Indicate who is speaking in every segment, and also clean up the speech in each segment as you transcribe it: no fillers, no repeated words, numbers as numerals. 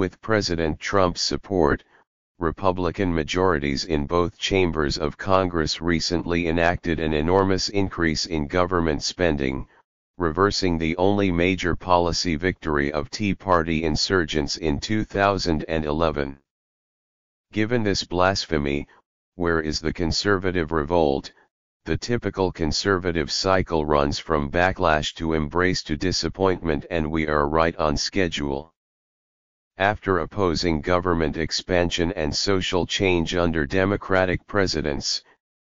Speaker 1: With President Trump's support, Republican majorities in both chambers of Congress recently enacted an enormous increase in government spending, reversing the only major policy victory of Tea Party insurgents in 2011. Given this blasphemy, where is the conservative revolt? The typical conservative cycle runs from backlash to embrace to disappointment, and we are right on schedule. After opposing government expansion and social change under Democratic presidents,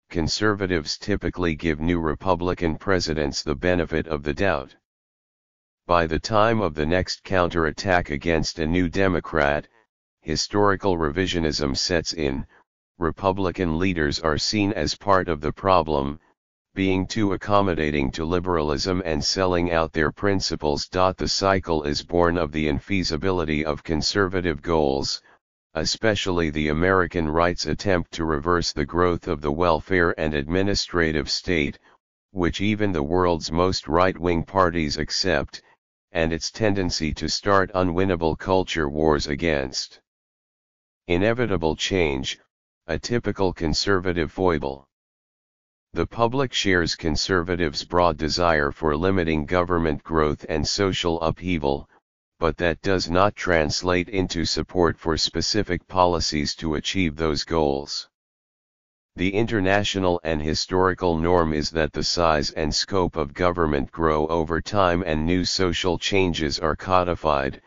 Speaker 1: conservatives typically give new Republican presidents the benefit of the doubt. By the time of the next counterattack against a new Democrat, historical revisionism sets in. Republican leaders are seen as part of the problem, being too accommodating to liberalism and selling out their principles. The cycle is born of the infeasibility of conservative goals, especially the American right's attempt to reverse the growth of the welfare and administrative state, which even the world's most right-wing parties accept, and its tendency to start unwinnable culture wars against. Inevitable change, a typical conservative foible. The public shares conservatives' broad desire for limiting government growth and social upheaval, but that does not translate into support for specific policies to achieve those goals. The international and historical norm is that the size and scope of government grow over time and new social changes are codified.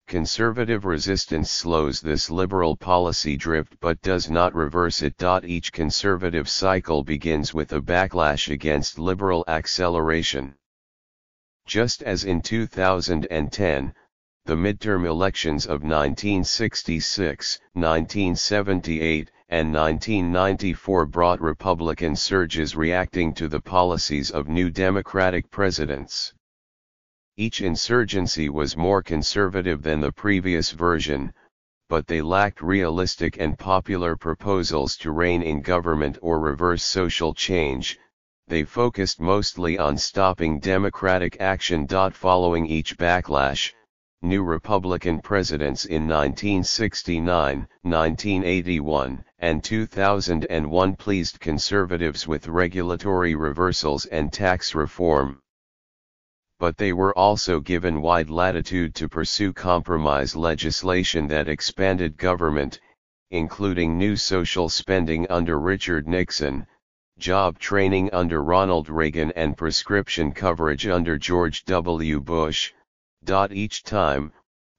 Speaker 1: Conservative resistance slows this liberal policy drift but does not reverse it. Each conservative cycle begins with a backlash against liberal acceleration. Just as in 2010, the midterm elections of 1966, 1978, and 1994 brought Republican surges reacting to the policies of new Democratic presidents. Each insurgency was more conservative than the previous version, but they lacked realistic and popular proposals to rein in government or reverse social change. They focused mostly on stopping democratic action. Following each backlash, new Republican presidents in 1969, 1981, and 2001 pleased conservatives with regulatory reversals and tax reform. But they were also given wide latitude to pursue compromise legislation that expanded government, including new social spending under Richard Nixon, job training under Ronald Reagan, and prescription coverage under George W. Bush. Each time,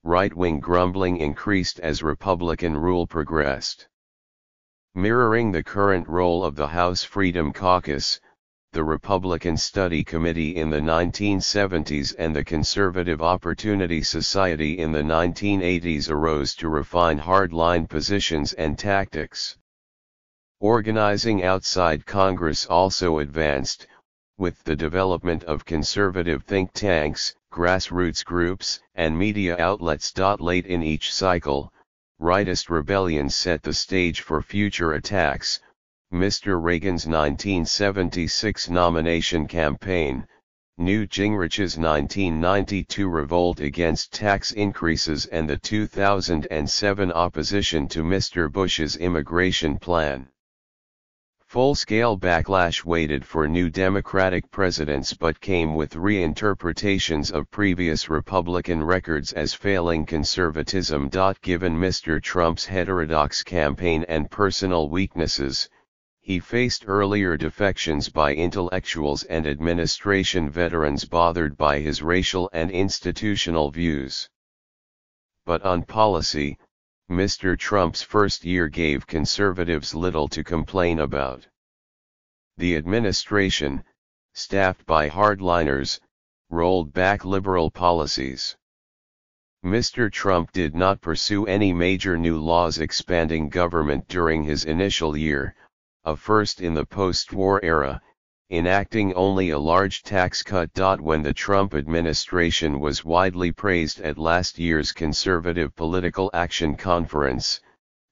Speaker 1: right-wing grumbling increased as Republican rule progressed. Mirroring the current role of the House Freedom Caucus, the Republican Study Committee in the 1970s and the Conservative Opportunity Society in the 1980s arose to refine hardline positions and tactics. Organizing outside Congress also advanced, with the development of conservative think tanks, grassroots groups, and media outlets. Late in each cycle, rightist rebellions set the stage for future attacks. Mr. Reagan's 1976 nomination campaign, Newt Gingrich's 1992 revolt against tax increases, and the 2007 opposition to Mr. Bush's immigration plan. Full-scale backlash waited for new Democratic presidents but came with reinterpretations of previous Republican records as failing conservatism. Given Mr. Trump's heterodox campaign and personal weaknesses, he faced earlier defections by intellectuals and administration veterans bothered by his racial and institutional views. But on policy, Mr. Trump's first year gave conservatives little to complain about. The administration, staffed by hardliners, rolled back liberal policies. Mr. Trump did not pursue any major new laws expanding government during his initial year, a first in the post-war era, enacting only a large tax cut. When the Trump administration was widely praised at last year's Conservative Political Action Conference,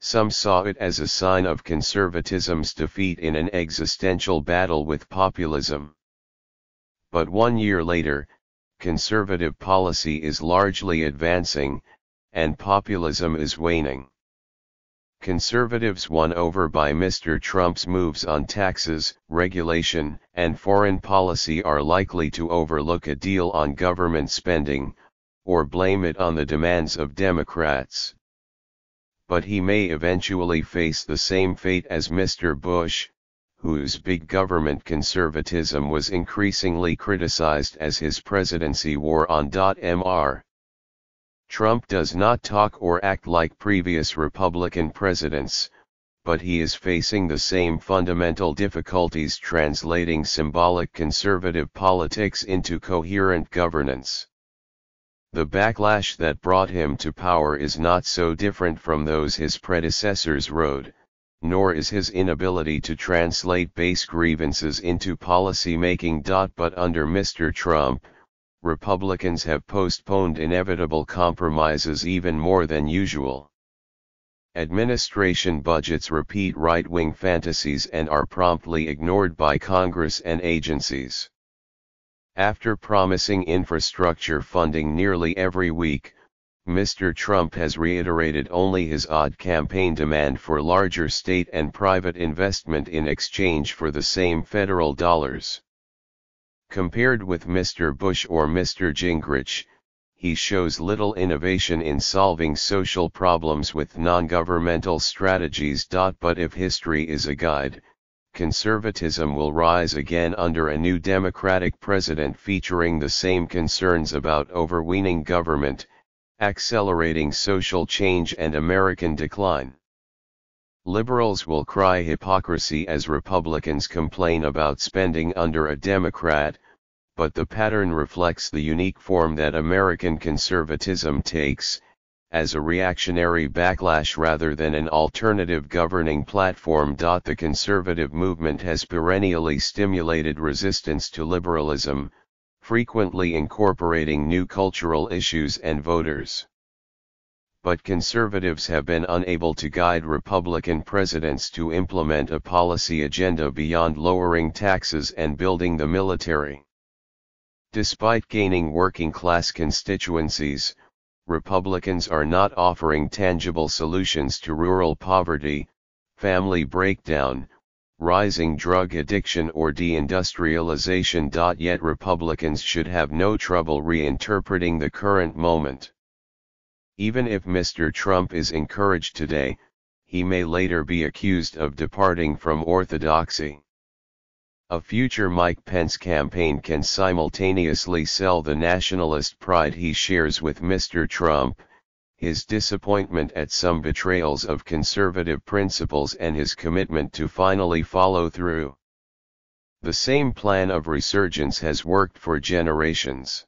Speaker 1: some saw it as a sign of conservatism's defeat in an existential battle with populism. But 1 year later, conservative policy is largely advancing, and populism is waning. Conservatives won over by Mr. Trump's moves on taxes, regulation, and foreign policy are likely to overlook a deal on government spending, or blame it on the demands of Democrats. But he may eventually face the same fate as Mr. Bush, whose big government conservatism was increasingly criticized as his presidency wore on. Mr. Trump does not talk or act like previous Republican presidents, but he is facing the same fundamental difficulties translating symbolic conservative politics into coherent governance. The backlash that brought him to power is not so different from those his predecessors rode, nor is his inability to translate base grievances into policy making. But under Mr. Trump, Republicans have postponed inevitable compromises even more than usual. Administration budgets repeat right-wing fantasies and are promptly ignored by Congress and agencies. After promising infrastructure funding nearly every week, Mr. Trump has reiterated only his odd campaign demand for larger state and private investment in exchange for the same federal dollars. Compared with Mr. Bush or Mr. Gingrich, he shows little innovation in solving social problems with non-governmental strategies. But if history is a guide, conservatism will rise again under a new Democratic president featuring the same concerns about overweening government, accelerating social change and American decline. Liberals will cry hypocrisy as Republicans complain about spending under a Democrat, but the pattern reflects the unique form that American conservatism takes, as a reactionary backlash rather than an alternative governing platform. The conservative movement has perennially stimulated resistance to liberalism, frequently incorporating new cultural issues and voters. But conservatives have been unable to guide Republican presidents to implement a policy agenda beyond lowering taxes and building the military. Despite gaining working-class constituencies, Republicans are not offering tangible solutions to rural poverty, family breakdown, rising drug addiction or deindustrialization. Yet Republicans should have no trouble reinterpreting the current moment. Even if Mr. Trump is encouraged today, he may later be accused of departing from orthodoxy. A future Mike Pence campaign can simultaneously sell the nationalist pride he shares with Mr. Trump, his disappointment at some betrayals of conservative principles and his commitment to finally follow through. The same plan of resurgence has worked for generations.